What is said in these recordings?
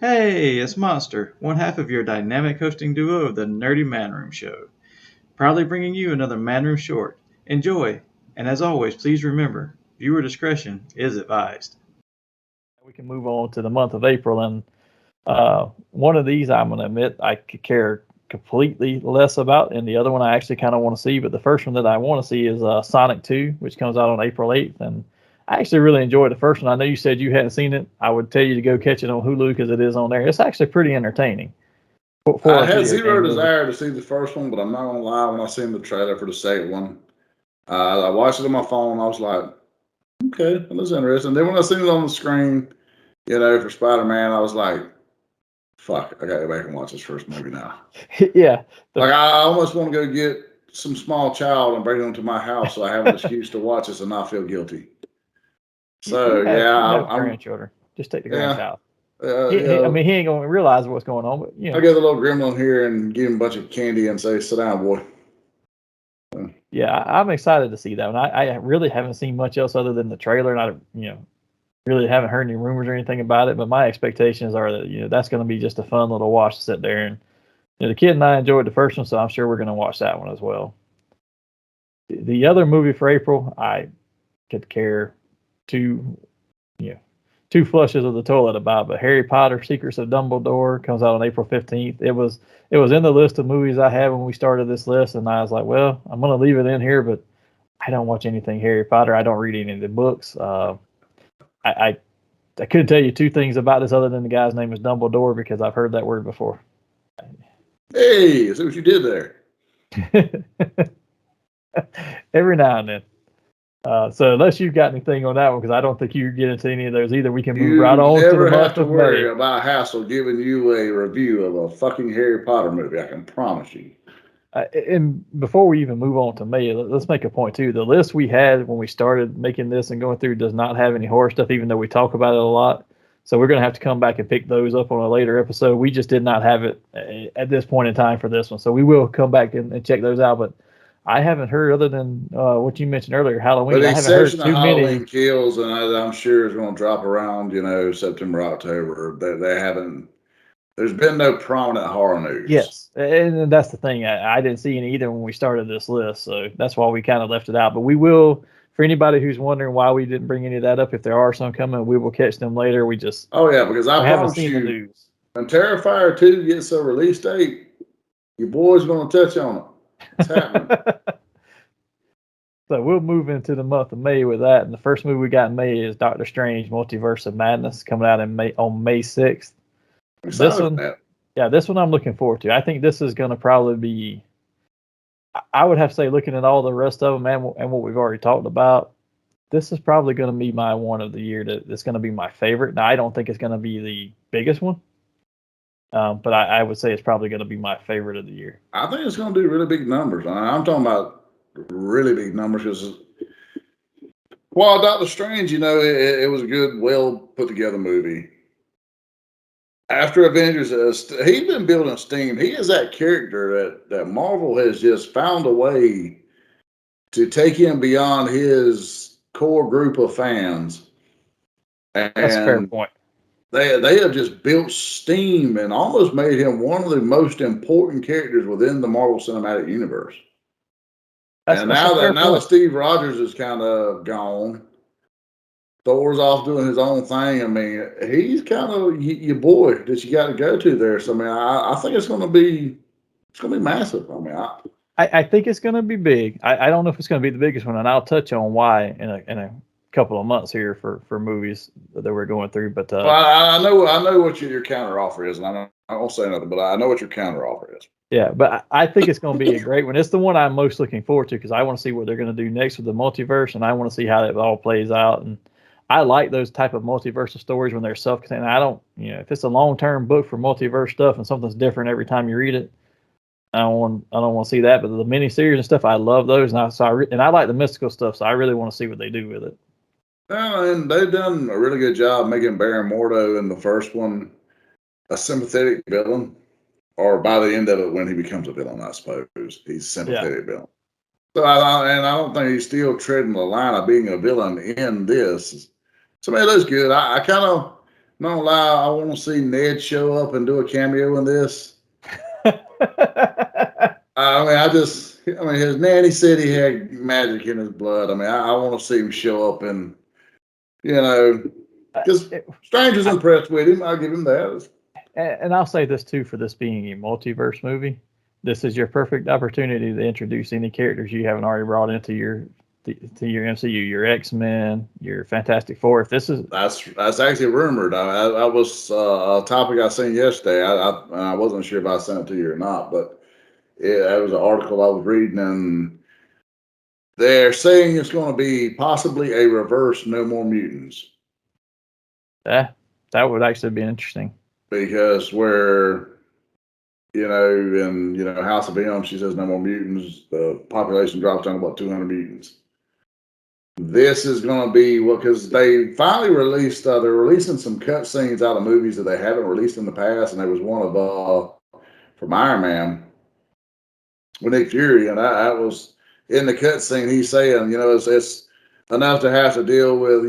Hey, it's Monster, one half of your dynamic hosting duo of the Nerdy Man Room Show. Proudly bringing you another Man Room short. Enjoy, and as always, please remember, viewer discretion is advised. We can move on to the month of April, and one of these I'm going to admit I could care completely less about, and the other one I actually kind of want to see. But the first one that I want to see is Sonic 2, which comes out on April 8th, and I actually really enjoyed the first one. I know you said you hadn't seen it. I would tell you to go catch it on Hulu because it is on there. It's actually pretty entertaining for I a had video zero game movie. desire to see the first one, but I'm not gonna lie. When I seen the trailer for the second one, I watched it on my phone. I was like, okay, that looks interesting. Then when I seen it on the screen, for Spider-Man, I was like, fuck, I gotta go back and watch this first movie now. Yeah, Like I almost want to go get some small child and bring them to my house so I have an excuse to watch this and not feel guilty. So yeah, you have I'm grandchildren. Just take the yeah, grandchild. I yeah. mean, he ain't gonna realize what's going on, but I'll get the little gremlin here and give him a bunch of candy and say, "Sit down, boy." yeah, I'm excited to see that one. I really haven't seen much else other than the trailer, and really haven't heard any rumors or anything about it. But my expectations are that that's going to be just a fun little watch to sit there, and the kid and I enjoyed the first one, so I'm sure we're going to watch that one as well. The other movie for April, I could care two, you know, two flushes of the toilet about, but Harry Potter: Secrets of Dumbledore comes out on April 15th. It was in the list of movies I had when we started this list, and I was like, well, I'm going to leave it in here, but I don't watch anything Harry Potter. I don't read any of the books. I I couldn't tell you two things about this other than the guy's name is Dumbledore because I've heard that word before. Hey, see what you did there. Every now and then. So unless you've got anything on that one, because I don't think you get into any of those either, we can move right You on to the never have month to of worry May. about Hassel giving you a review of a fucking Harry Potter movie. I can promise you. And before we even move on to May, let's make a point too. The list we had when we started making this and going through does not have any horror stuff, even though we talk about it a lot. So we're going to have to come back and pick those up on a later episode. We just did not have it at this point in time for this one. So we will come back and check those out. But I haven't heard, other than what you mentioned earlier, With Halloween, the I haven't heard exception of too many. Halloween Kills, and I'm sure is going to drop around, September, October. They haven't. There's been no prominent horror news. Yes, and that's the thing. I didn't see any either when we started this list, so that's why we kind of left it out. But we will, for anybody who's wondering why we didn't bring any of that up, if there are some coming, we will catch them later. Oh yeah, because I We haven't promise seen the you, news. when Terrifier 2 gets a release date, your boy's going to touch on it. It's happening. So we'll move into the month of May with that. And the first movie we got in May is Doctor Strange: Multiverse of Madness, coming out in May on May 6th. I'm This excited for one, that. yeah, this one I'm looking forward to. I think this is going to probably be. I would have to say, looking at all the rest of them and what we've already talked about, this is probably going to be my one of the year that's going to be my favorite. Now, I don't think it's going to be the biggest one, but I would say it's probably going to be my favorite of the year. I think it's going to do really big numbers. I'm talking about really big numbers because while Doctor Strange, it was a good, well put together movie. After Avengers, he's been building steam. He is that character that Marvel has just found a way to take him beyond his core group of fans, That's a fair and point. they have just built steam and almost made him one of the most important characters within the Marvel Cinematic Universe. That's And that's a fair now that point. Steve Rogers is kind of gone, Thor's off doing his own thing. I mean, he's kind of your boy that you got to go to there. So I mean, I think it's gonna be massive. I mean, I think it's going to be big. I don't know if it's going to be the biggest one, and I'll touch on why in a couple of months here for movies that we're going through. But well, I know what your counter offer is, and I won't say nothing, but I know what your counter offer is. yeah, but I think it's going to be a great one. It's the one I'm most looking forward to because I want to see what they're going to do next with the multiverse, and I want to see how it all plays out. And I like those type of multiversal stories when they're self-contained. I don't, if it's a long-term book for multiverse stuff and something's different every time you read it, I don't want to see that. But the miniseries and stuff, I love those, and I like the mystical stuff, so I really want to see what they do with it. And they've done a really good job making Baron Mordo in the first one a sympathetic villain, or by the end of it, when he becomes a villain, I suppose he's a Yeah, sympathetic villain. So I don't think he's still treading the line of being a villain in this. So man, it looks good. I kind of No lie, I want to see Ned show up and do a cameo in this. I mean, his nanny said he had magic in his blood. I mean, I want to see him show up and, because Stranger's impressed with him. I'll give him that. And I'll say this too, for this being a multiverse movie, this is your perfect opportunity to introduce any characters you haven't already brought into your MCU, your X-Men, your Fantastic Four. If this is that's actually rumored. I was a topic I seen yesterday. I wasn't sure if I sent it to you or not, but that was an article I was reading, and they're saying it's going to be possibly a reverse No More Mutants. That would actually be interesting. Because where, in House of M, she says no more mutants. The population drops down to about 200 mutants. This is going to be because they finally released. They're releasing some cut scenes out of movies that they haven't released in the past, and there was one of from Iron Man with Nick Fury, and I was in the cut scene. He's saying, it's enough to have to deal with,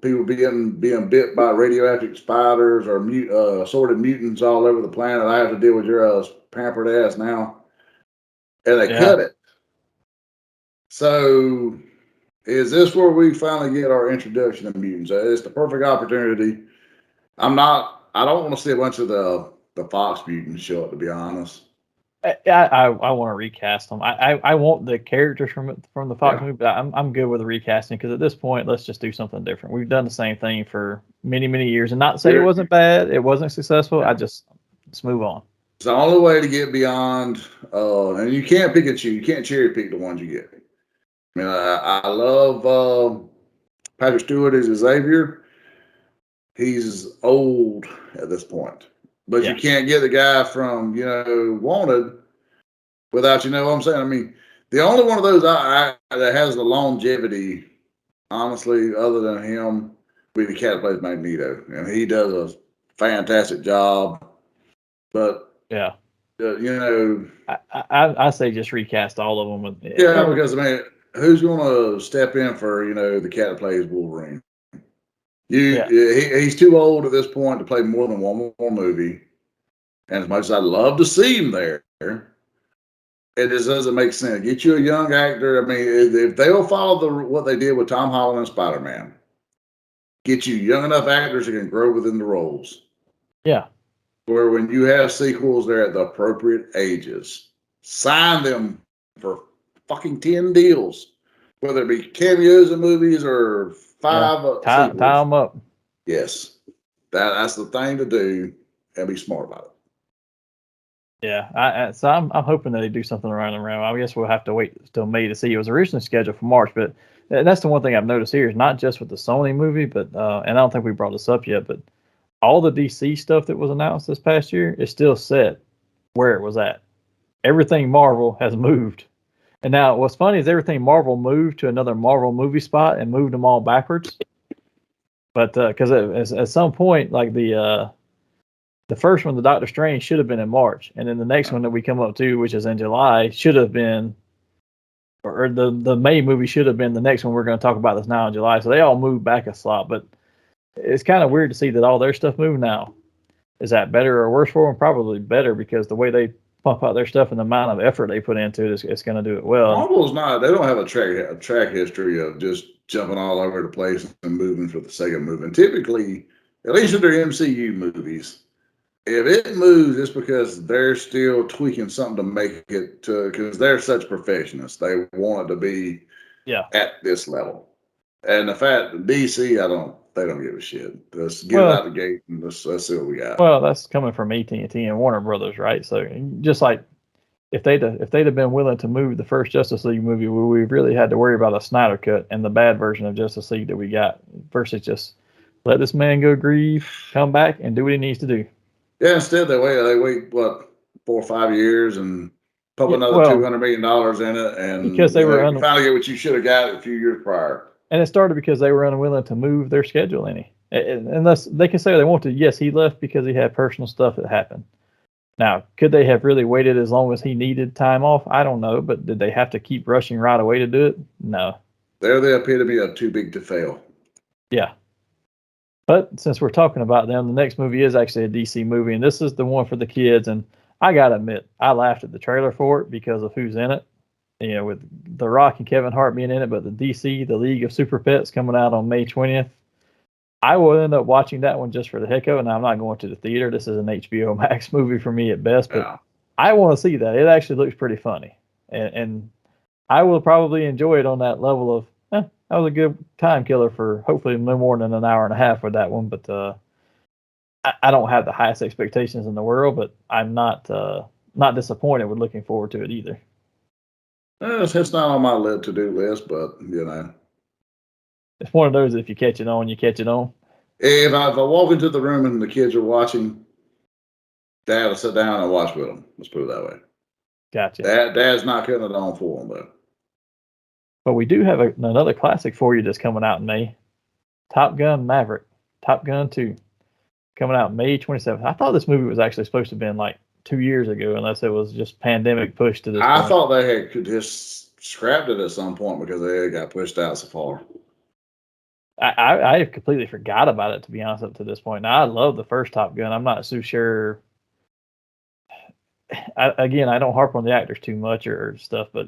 people being bit by radioactive spiders or assorted mutants all over the planet. I have to deal with your pampered ass now, and they cut it. So, is this where we finally get our introduction to mutants? It's the perfect opportunity. I don't want to see a bunch of the Fox mutants show up, to be honest. I want to recast them. I want the characters from the Fox movie, but I'm good with the recasting, because at this point, let's just do something different. We've done the same thing for many years, and not to say it wasn't bad, it wasn't successful. Let's move on. It's the only way to get beyond, and you can't pick and choose. You can't cherry pick the ones you get. I mean, I love Patrick Stewart as Xavier. He's old at this point. But you can't get the guy from, Wanted without, what I'm saying? I mean, the only one of those that has the longevity, honestly, other than him, would be the cat that plays Magneto. And he does a fantastic job. But, I say just recast all of them. Because, I mean, who's going to step in for, the cat that plays Wolverine? He's too old at this point to play more than one more movie. And as much as I'd love to see him there, it just doesn't make sense. Get you a young actor. I mean, if they'll follow what they did with Tom Holland and Spider-Man, get you young enough actors that can grow within the roles. Yeah. Where when you have sequels, they're at the appropriate ages. Sign them for fucking 10 deals, whether it be cameos in movies or 5 tie them up. Yes, that's the thing to do, and be smart about it. Yeah, so I'm hoping that they do something around the realm. I guess we'll have to wait till May to see. It was originally scheduled for March, but that's the one thing I've noticed here is not just with the Sony movie, but and I don't think we brought this up yet, but all the DC stuff that was announced this past year is still set where it was at. Everything Marvel has moved. And now what's funny is everything Marvel moved to another Marvel movie spot and moved them all backwards. But because at some point, like the first one, the Doctor Strange, should have been in March, and then the next one that we come up to, which is in July, should have been, or the May movie should have been the next one we're going to talk about that's now in July. So they all moved back a slot, but it's kind of weird to see that all their stuff moved now. Is that better or worse for them? Probably better, because the way they pump out their stuff and the amount of effort they put into it, it's going to do it well. Marvel's not. They don't have a track history of just jumping all over the place and moving for the sake of moving. Typically, at least in their MCU movies, if it moves, it's because they're still tweaking something to make it to, because they're such perfectionists. They want it to be at this level. And the fact that DC, they don't give a shit. Let's get it out the gate and let's see what we got. Well, that's coming from AT&T and Warner Brothers, right? So just like if they'd have been willing to move the first Justice League movie, where we really had to worry about a Snyder cut and the bad version of Justice League that we got, versus just let this man go grieve, come back, and do what he needs to do. Yeah, instead they wait 4 or 5 years and pump another $200 million in it, and because they were finally get what you should have got a few years prior. And it started because they were unwilling to move their schedule any. Unless they can say they want to. Yes, he left because he had personal stuff that happened. Now, could they have really waited as long as he needed time off? I don't know, but did they have to keep rushing right away to do it? No. They're the epitome of too big to fail. Yeah. But since we're talking about them, the next movie is actually a DC movie, and this is the one for the kids. And I gotta admit, I laughed at the trailer for it because of who's in it. With The Rock and Kevin Hart being in it, but the DC, the League of Super Pets, coming out on May 20th. I will end up watching that one just for the heck of it. And I'm not going to the theater. This is an HBO Max movie for me at best, but Yeah. I want to see that. It actually looks pretty funny, and I will probably enjoy it on that level of. That was a good time killer for hopefully no more than an hour and a half with that one. But I don't have the highest expectations in the world, but I'm not disappointed with looking forward to it either. It's not on my to-do list, but It's one of those, if you catch it on, you catch it on. if I walk into the room and the kids are watching, Dad will sit down and watch with them. Let's put it that way. Gotcha. Dad's not cutting it on for them, though. But we do have another classic for you that's coming out in May. Top Gun Maverick. Top Gun 2. Coming out May 27th. I thought this movie was actually supposed to have been like 2 years ago, unless it was just pandemic pushed to this point. I thought they had just scrapped it at some point because they got pushed out so far. I completely forgot about it, to be honest, up to this point. Now, I love the first Top Gun. I'm not so sure. I don't harp on the actors too much or stuff, but,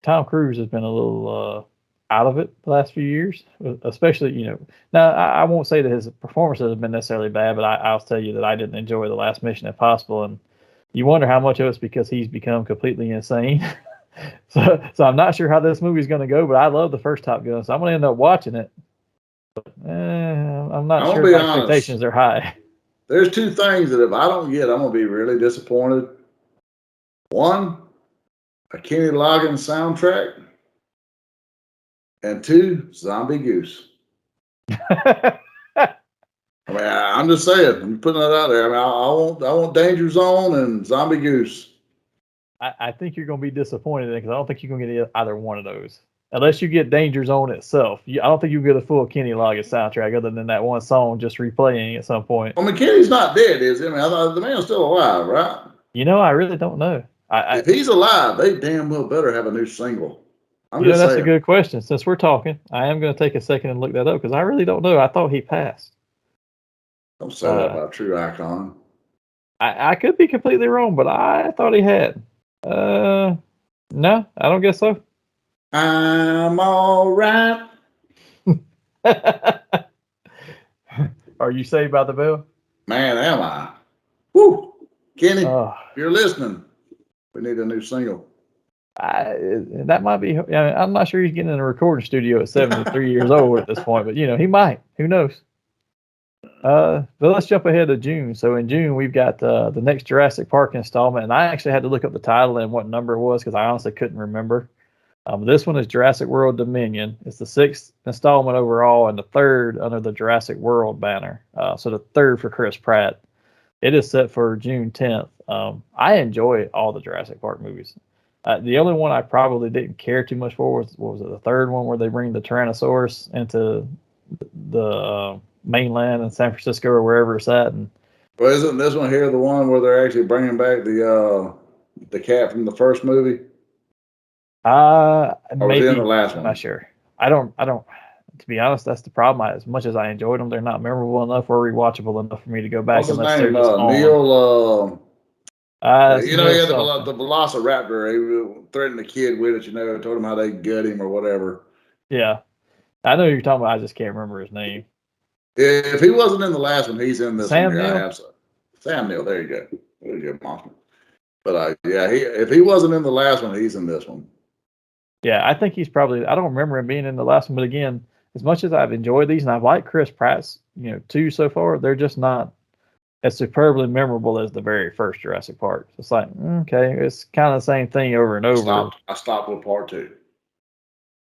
Tom Cruise has been a little out of it the last few years, especially, now I won't say that his performances have been necessarily bad, but I'll tell you that I didn't enjoy the last Mission Impossible, and you wonder how much of it's because he's become completely insane. So I'm not sure how this movie's going to go, but I love the first Top Gun, so I'm going to end up watching it. But, I'm not sure my expectations are high. There's two things that if I don't get, I'm going to be really disappointed. One, a Kenny Loggins soundtrack, and two, Zombie Goose. I mean, I'm just saying, I'm putting that out there. I mean, I want Danger Zone and Zombie Goose. I think you're going to be disappointed because I don't think you're going to get either one of those. Unless you get Danger Zone itself. I don't think you get a full Kenny Loggins soundtrack other than that one song just replaying at some point. I mean, Kenny's not dead, is he? I mean, the man's still alive, right? I really don't know. If he's alive, they damn well better have a new single. That's saying. A good question. Since we're talking, I am going to take a second and look that up because I really don't know. I thought he passed. Don't say that about True Icon. I could be completely wrong, but I thought he had. No, I don't guess so. I'm all right. Are you saved by the bell? Man, am I? Woo! Kenny, if you're listening, we need a new single. That might be. I'm not sure he's getting in a recording studio at 73 years old at this point, but he might. Who knows? But let's jump ahead to June. So in June, we've got the next Jurassic Park installment, and I actually had to look up the title and what number it was because I honestly couldn't remember. This one is Jurassic World Dominion. It's the 6th installment overall and the 3rd under the Jurassic World banner. So the 3rd for Chris Pratt. It is set for June 10th. I enjoy all the Jurassic Park movies. The only one I probably didn't care too much for was the 3rd one where they bring the Tyrannosaurus into the mainland in San Francisco or wherever it's at. And well, isn't this one here the one where they're actually bringing back the cat from the first movie? Maybe in the last one? I'm not sure. I don't. To be honest, that's the problem. As much as I enjoyed them, they're not memorable enough or rewatchable enough for me to go back. What's his name? Neil. He had the Velociraptor. He threatened the kid with it. Told him how they gut him or whatever. Yeah, I know who you're talking about. I just can't remember his name. If he wasn't in the last one, he's in this Sam one. Neill? Sam Neill. There you go. There you go, monster. But if he wasn't in the last one, he's in this one. Yeah, I think he's probably. I don't remember him being in the last one, but again, as much as I've enjoyed these and I've liked Chris Pratt's, 2 so far, they're just not as superbly memorable as the very first Jurassic Park. It's like, okay, it's kind of the same thing over and over. I stopped with part 2.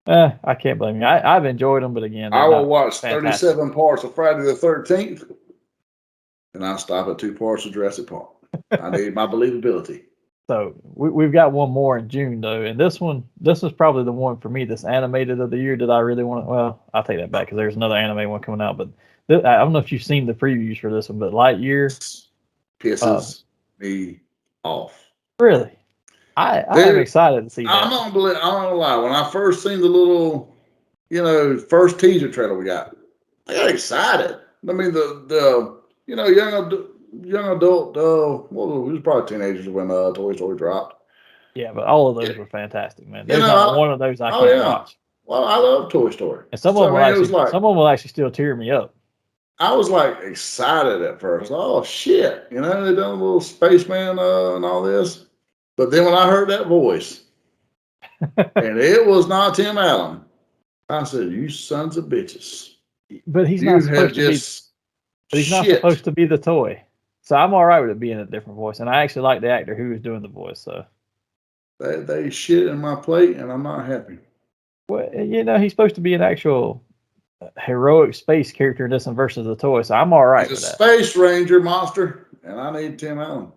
I can't blame you. I've enjoyed them, but again, I will watch 37 parts of Friday the 13th, and I'll stop at 2 parts of Jurassic Park. I need my believability. So we've got one more in June though, and this was probably the one for me, this animated of the year that I really want to. Well, I'll take that back because there's another anime one coming out, but I don't know if you've seen the previews for this one, but Lightyear pisses me off. Really, I am excited to see that. I'm not gonna lie. When I first seen the little, first teaser trailer we got, I got excited. I mean, the young adult, well, we was probably teenagers when Toy Story dropped. Yeah, but all of those Yeah. were fantastic, man. You There's know, not one of those I oh can't yeah. watch. Well, I love Toy Story. And some of So them I mean, it was like some of them will actually still tear me up. I was like excited at first. Oh shit, they done a little spaceman and all this. But then when I heard that voice, and it was not Tim Allen, I said, "You sons of bitches, But he's not you have supposed to be. just But he's not shit." supposed to be the toy. So I'm all right with it being a different voice, and I actually like the actor who was doing the voice. So, They shit in my plate, and I'm not happy. well, he's supposed to be an actual heroic space character in this one versus the toy. So I'm all right He's a with that. space ranger monster, and I need Tim Allen.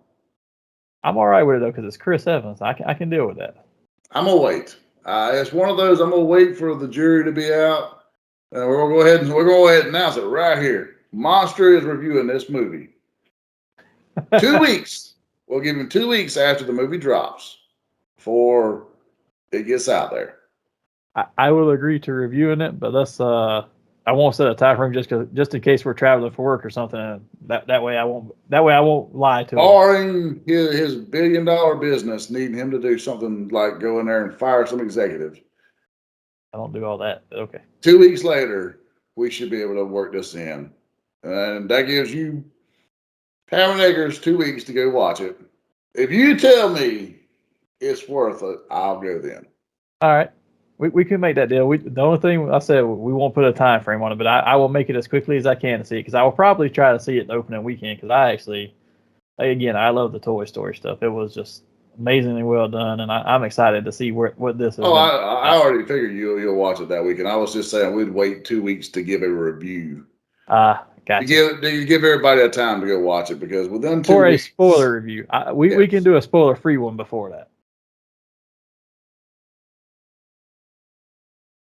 I'm all right with it though because it's Chris Evans. I can deal with that. I'm gonna wait. It's one of those. I'm gonna wait for the jury to be out, and we're gonna go ahead and announce it right here. Monster is reviewing this movie. 2 weeks. We'll give him 2 weeks after the movie drops, before it gets out there. I will agree to reviewing it, but I won't set a time frame just in case we're traveling for work or something. That way I won't lie to him. Barring his $1 billion business needing him to do something like go in there and fire some executives. I don't do all that. But okay. 2 weeks later, we should be able to work this in, and that gives you Ham and Eggers 2 weeks to go watch it. If you tell me it's worth it, I'll go then. All right. We can make that deal. The only thing I said, we won't put a time frame on it, but I will make it as quickly as I can to see it because I will probably try to see it the opening weekend because I love the Toy Story stuff. It was just amazingly well done, and I'm excited to see what this is. Oh, I already figured you'll watch it that weekend. I was just saying we'd wait 2 weeks to give a review. Gotcha. To give everybody a time to go watch it because within 2 For a weeks, spoiler review, we can do a spoiler free one before that.